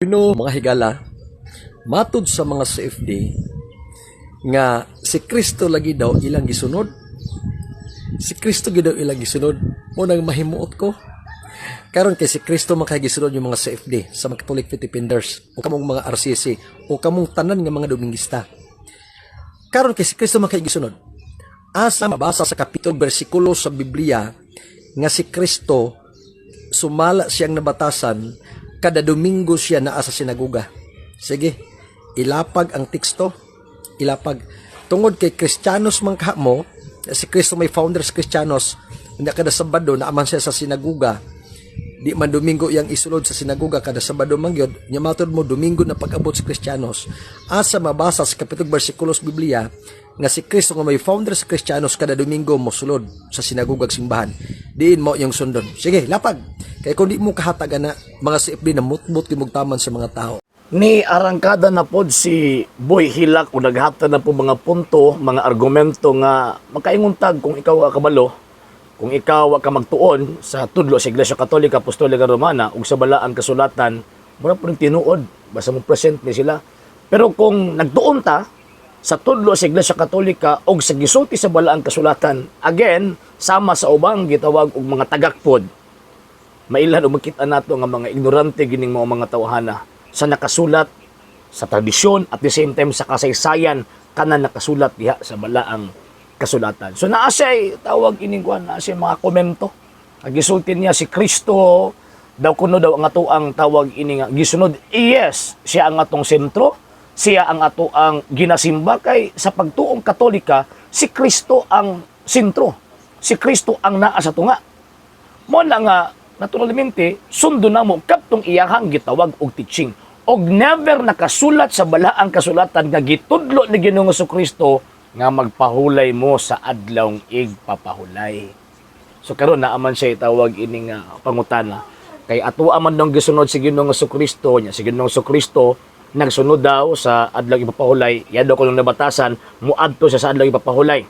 Mga higala, matud sa mga CFD nga si Kristo lagi daw ilang gisunod. Si Kristo gid daw ilang gisunod. Mo nang mahimuot ko. Karon kay si Kristo man kay gisunod yung mga CFD sa mga Catholic Filipinders o kamong mga RCC o kamong tanan nga mga Domingista. Karon kay si Kristo man kay gisunod. Asa mabasa sa kapitulo bersikulo sa Biblia nga si Kristo sumala siyang nabatasan kada Domingo siya naa sa sinaguga. Sige, ilapag ang teksto, ilapag. Tungod kay Kristiyanos man kaha mo, si Kristo may founders Kristiyanos, hindi kada Sabado naaman siya sa sinaguga. Di man Domingo yang isulod sa sinaguga kada Sabado man gyud, nya matod mo Domingo na pag-abot sa Kristiyanos. Asa mabasa sa kapitulo bersikulo sa Biblia nga si Kristo nga may founders Kristiyanos kada Domingo mo sulod sa sinagugag simbahan. Diin mo yung sundon. Sige, lapag. Kaya kung di mo kahataga na mga CFD na mutmut kimugtaman sa mga tao. Ni arangkada na pod si Boy Hilak o naghata na po mga punto, mga argumento nga makainguntag kung ikaw kabalo, kung ikaw ka magtuon sa tudlo sa Iglesia Katolika Apostolika Romana ug sa balaang kasulatan, mura po rin tinuod, basta mo present ni sila. Pero kung nagtuon ta sa tudlo sa Iglesia Katolika o sa gisulti sa balaang kasulatan, again, sama sa ubang gitawag og mga tagakpod, mailan o makita nato nga mga ignorante gining mga tawhana sa nakasulat sa tradisyon at the same time sa kasaysayan kanan nakasulat diha sa balaang kasulatan. So naa siya tawag ining kuan, naa siya mga komento. Gisulti niya si Kristo daw kuno daw ang ato ang tawag ini nga gisunod. Yes, siya ang atong sentro, siya ang ato ang ginasimba kay sa pagtuong Katolika si Kristo ang sentro. Si Kristo ang naa sa tunga. Mo na nga naturalmente, sundo na mo kaptong iyahang gitawag og teaching. Og never nakasulat sa balaang kasulatan nga gitudlo ni Ginoong Jesucristo nga magpahulay mo sa adlawng igpapahulay. So karon naaman siya itawag ining pangutana. Kay ato aman nang gisunod si Ginoong Jesucristo nya si Ginoong Jesucristo nagsunod daw sa adlawng igpapahulay. Ya daw kuno nabatasan muadto siya sa adlawng igpapahulay.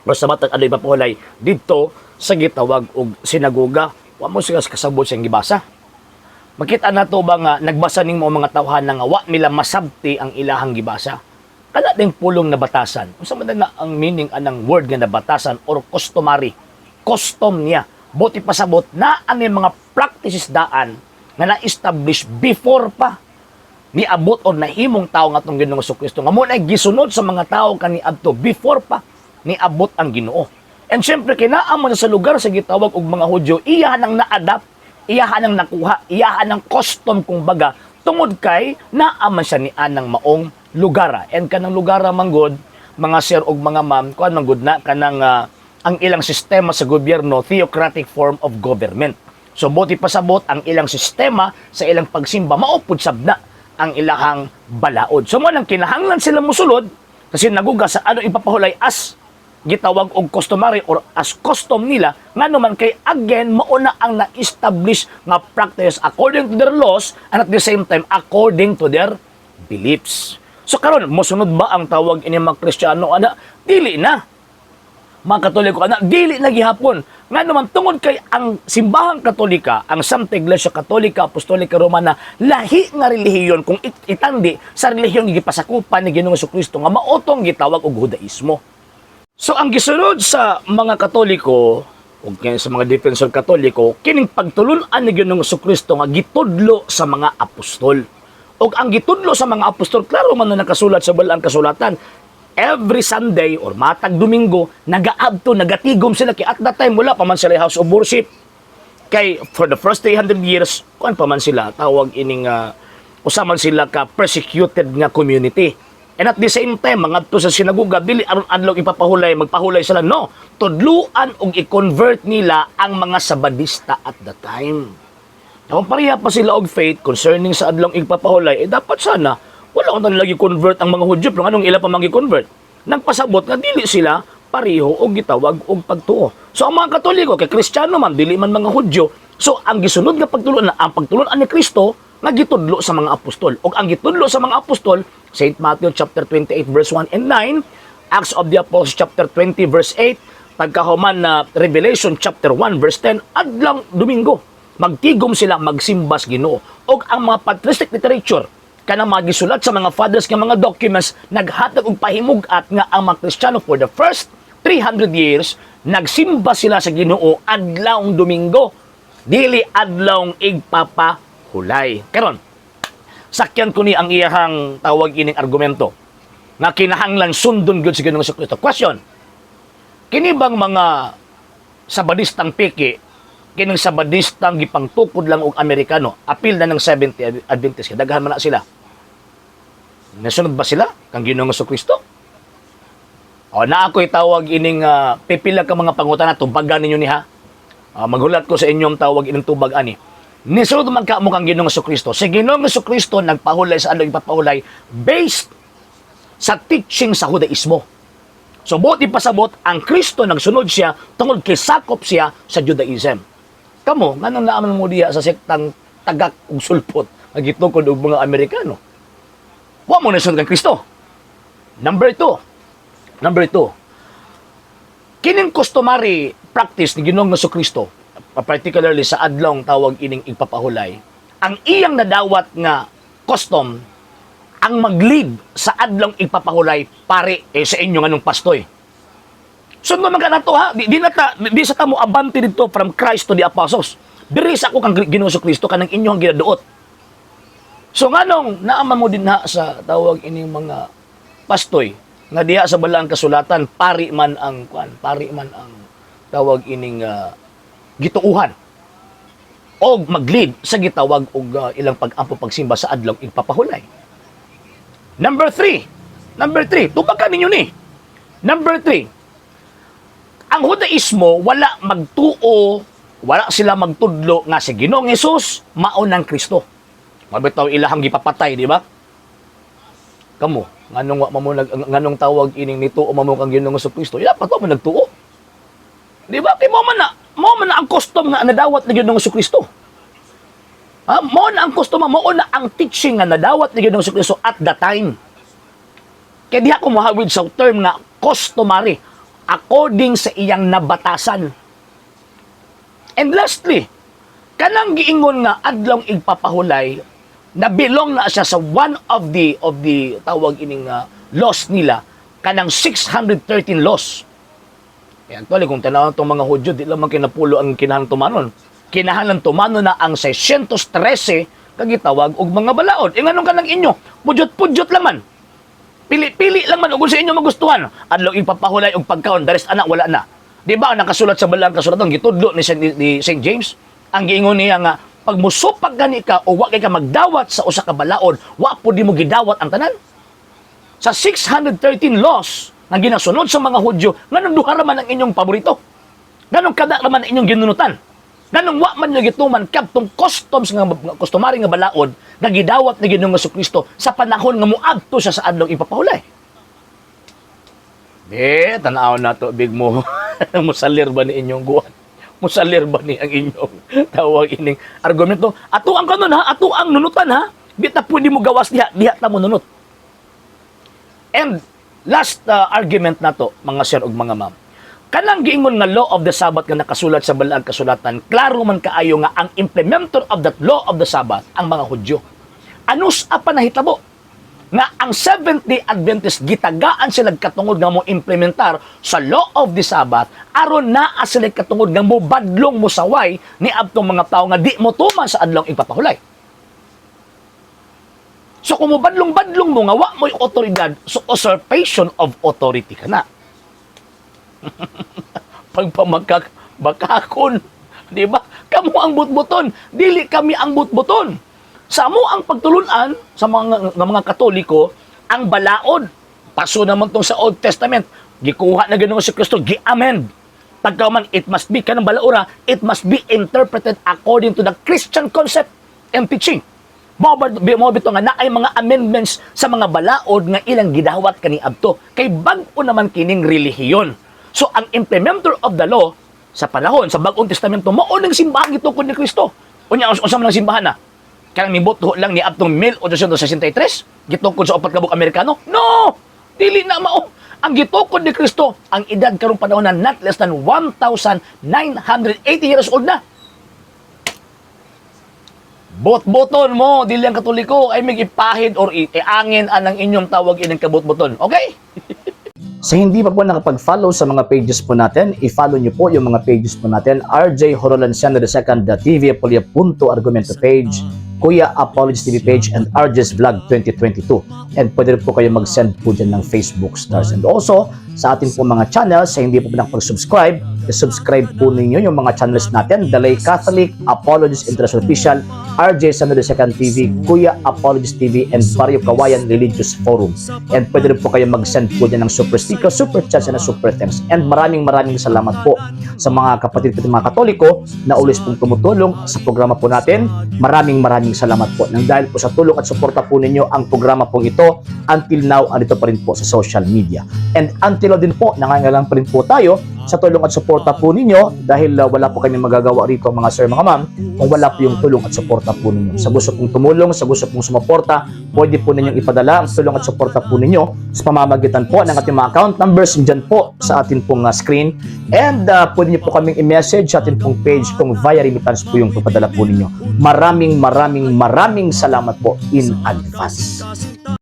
O sa matag adlawng igpapahulay didto sa gitawag og sinagoga. Wa mo siya kasabot siyang gibasa. Makita nato ba nga nagbasa ning mga tawhana nga wa nila masabti ang ilahang gibasa. Kana ding pulong na batasan. Unsa man na ang meaning anang word nga nabatasan or customary. Custom niya. Buti pasabot na ang mga practices daan nga na-establish before pa niabot or nahimong tao nga atong Ginoong Jesucristo. Nga mo na gisunod sa mga tao kaniadto before pa niabot ang Ginoo. And syempre, kinaaman sa lugar sa gitawag og mga Hudyo, iyahan ang na-adapt, iyahan ang nakuha, iyahan ang custom kung baga, tungod kay naaman siya ni anang maong lugar. And kanang lugar manggod, mga sir og mga ma'am, kuan manggod na kanang ang ilang sistema sa gobyerno, theocratic form of government. So buti pasabot ang ilang sistema sa ilang pagsimba, maupod sabna ang ilahang balaod. So mo nang kinahanglan sila musulod, kasi naguga sa ano ipapahulay as gitawag og customary or as custom nila nga naman kay again mauna ang na-establish nga practice according to their laws and at the same time according to their beliefs. So karon mosunod ba ang tawag ini mga Kristiyano ana? Dili na. Mga Katoliko ana, dili na gihapon. Nga naman tungod kay ang simbahang Katolika, ang Santa Iglesia Katolika Apostolika Romana, lahi nga relihiyon kung itandi sa relihiyon gipasakupan ni Ginoong Jesucristo nga maotong gitawag og Judaismo. So ang gisunod sa mga Katoliko o sa mga defensor Katoliko, kining pagtulunan ni Ginoong Jesucristo nga gitudlo sa mga apostol. O ang gitudlo sa mga apostol, klaro man na nakasulat sa balaang kasulatan, every Sunday or matag Domingo, nagaabto, nagatigom sila. Kay at that time, wala pa man sila house of worship. Kay for the first 300 years, kuan pa man sila, tawag ining, usaman sila ka persecuted nga community. And at the same time, mga to sa sinaguga, dili aron adlaw ipapahulay, magpahulay sila. No, tudluan og i-convert nila ang mga Sabadista at the time. Kung pareha pa sila og faith concerning sa adlaw ipapahulay, dapat sana, wala kung nila i-convert ang mga Hudyo, pero anong ila pa mag-i-convert? Nagpasabot nga dili sila pareho og gitawag og pagtuo. So ang mga Katoliko, kay Kristiyano man, dili man mga Hudyo. So ang gisunod nga pagtulunan, ang pagtulunan ni Kristo, nga gitudlo sa mga apostol. O ang gitudlo sa mga apostol, St. Matthew chapter 28 verse 1 and 9, Acts of the Apostles chapter 20 verse 8, pagkahuman na Revelation chapter 1 verse 10, adlang Domingo. magtigom sila magsimbas Ginoo. Og ang mga patristic literature kanang mga gisulat sa mga fathers nga mga documents naghatag og pahimugat nga ang mga Kristiyano for the first 300 years nagsimba sila sa Ginoo adlawng Domingo, dili adlawng igpapahulay. Karon sakyan ko ni ang iyahang tawag ining argumento nga kinahanglan sundon gyud sa Ginoong Kristo. Question: kini bang mga sabadistang piki, kining sabadistang gipangtukod lang og Amerikano, apil na ng 70 Adventist, daghan man na sila, nasunod ba sila kang Ginoong Kristo? O na ako'y tawag ining pipila ka mga pangutana, tubagan ninyo niha. Maghulat ko sa inyong tawag ining tubag ani. Nisunod man ka mo kang Ginoong Kristo. Si Ginoong Kristo nagpahulay sa ano ipapahulay based sa teaching sa Judaismo. So buot ipasabot ang Kristo nagsunod siya tungod kay sakop siya sa Judaism. Kamo nganong naaman mo diya sa sektang tagak ug sulpot nagitukod og mga Amerikano? Wa mo nasunod kang Kristo. Number two, kining customary practice ni Ginoong Kristo, particularly sa adlong tawag ining igpapahulay, ang iyang nadawat nga custom ang mag-lead sa adlong igpapahulay pare sa inyo nganong pastoy. Sunod man ka nato ha, di sa tamo abante dito from Christ to the apostles. Diri sa ako kang Ginoong Kristo kanang inyong ginaduot. So nganong naaman mo din ha sa tawag ining mga pastoy nga diha sa balaang kasulatan pari man ang tawag ining gituuhan o mag-lead sa gitawag og ilang pag-ampo pagsimba sa adlong igpapahulay. Number 3, tubakan ninyo ni. Number 3, ang Judaismo wala magtuo, wala sila magtudlo nga si Ginoong Hesus mao nang Kristo. Mabitaw ilahang gipapatay, di ba? Kamo nganong tawag ining nito o mamo kang Ginoong Kristo, ila pa to man nagtuo. Di ba? Kay mo man na ang custom nga nadawat ni Ginoong Kristo. Mo na ang custom, mo na ang teaching nga nadawat ni Ginoong Kristo at the time. Kaya diha ko mahawid sa term nga customary according sa iyang nabatasan. And lastly, kanang giingon nga adlong igpapahulay na belong na siya sa one of the tawag ining laws nila, kanang 613 laws. Kaya actually, kung tanawang itong mga Hudyo, di lamang kinapulo ang kinahang tumanon. Kinahanglan tumano na ang 613 kagitawag og mga balaod. E nganong kanang inyo, pudyot-pudyot lang man. Pili-pili lang man ug sa inyo magustuhan. Adlaw ipapahulay og pagkaon, the rest anak wala na. Di ba nakasulat sa balaang kasulatan gitudlo ni St. James, ang giingon niya nga pag musupag gani ka o wa kay ka magdawat sa usa ka balaod, wa pud di mo gidawat ang tanan. Sa 613 laws nga ginasunod sa mga Hudyo, nganong duha ra man ang inyong paborito? Nganong kada ra man ang inyong ginunutan? Nganong wa man nyo gituman kadtong customs nga customary nga balaod nga gidawat ni Ginoong Kristo sa panahon nga moadto siya sa adlong ipapahulay? Tanaw na to big mo. Musalir ba ni inyong guwan? Musalir ba ni ang inyong tawag ining argumento? Ato ang kanon ha, ato ang nunutan ha. Di ta pwede mo gawas diha ta mo nunut. And last argument na to, mga sir ug mga ma'am. Kanang giingon nga law of the Sabbath nga nakasulat sa balaang kasulatan, klaro man kaayo nga ang implementer of that law of the Sabbath ang mga Hudyo. Anus apa nahitabo nga ang Seventh-day Adventist gitagaan sila katungod nga mo implementar sa law of the Sabbath aron naa sila katungod nga mo badlong mo saway ni adtong mga tao nga di mo tuman sa adlong ipapahulay. So kung mo badlong mo nga wa mo'y otoridad, so usurpation of authority ka na. Pagpamakakon, di ba? Kamu ang butbuton, dili kami ang butbuton. Sa mo ang pagtulunan sa mga Katoliko, ang balaod, paso naman tong sa Old Testament, gikuha na Ginoong Kristo, gi-amend. Pagkaman, it must be, kanang balaura, it must be interpreted according to the Christian concept and teaching. Mo bito nga na ay mga amendments sa mga balaod nga ilang gidawat kani adto. Kay bag-o naman kining relihiyon. So, ang implementer of the law, sa panahon, sa Bagong Testamento, mao nang simbahan gitukod ni Kristo. Unya, unsa man ang simbahan na? Kanang mibuto lang ni Abtong 1863, gitukod sa upat kabuk Amerikano? No! Dili na mao. Ang gitukod ni Kristo, ang edad karong panahon na not less than 1,980 years old na. bot-boton mo, dili ang Katoliko, ay may ipahid or iangin anang inyong tawag inang kabot-boton. Okay? Sa hindi pa po nakapag-follow sa mga pages po natin, i-follow nyo po yung mga pages po natin, RJ Horolanciano II TV Apolia Punto Argumento page, Kuya Apologist TV page, and RJ's Vlog 2022. And pwede rin po kayo mag-send po dyan ng Facebook stars. And also, sa ating po mga channels, sa hindi po nakapag-subscribe, subscribe po ninyo yung mga channels natin, Dalay Catholic, Apologist International Official, RJ Sano II TV, Kuya Apologist TV, and Barrio Kawayan Religious Forum. And pwede rin po kayo mag-send po dyan ng super sticker, super chats, and super thanks. And maraming salamat po sa mga kapatid ko mga Katoliko na ulis pong tumutulong sa programa po natin. Maraming salamat po. Nang dahil po sa tulong at suporta po ninyo, ang programa pong ito, until now, andito pa rin po sa social media. And until now din po, nangangailangan pa rin po tayo sa tulong at suporta po ninyo dahil wala po kami magagawa rito mga sir, mga ma'am, kung wala po yung tulong at suporta po ninyo. Sa gusto pong tumulong, sa gusto pong sumuporta, pwede po ninyong ipadala ang tulong at suporta po ninyo sa pamamagitan po ng ating mga account numbers dyan po sa ating pong screen. And pwede niyo po kaming i-message sa ating pong page kung via remittance po yung papadala po ninyo. Maraming salamat po in advance.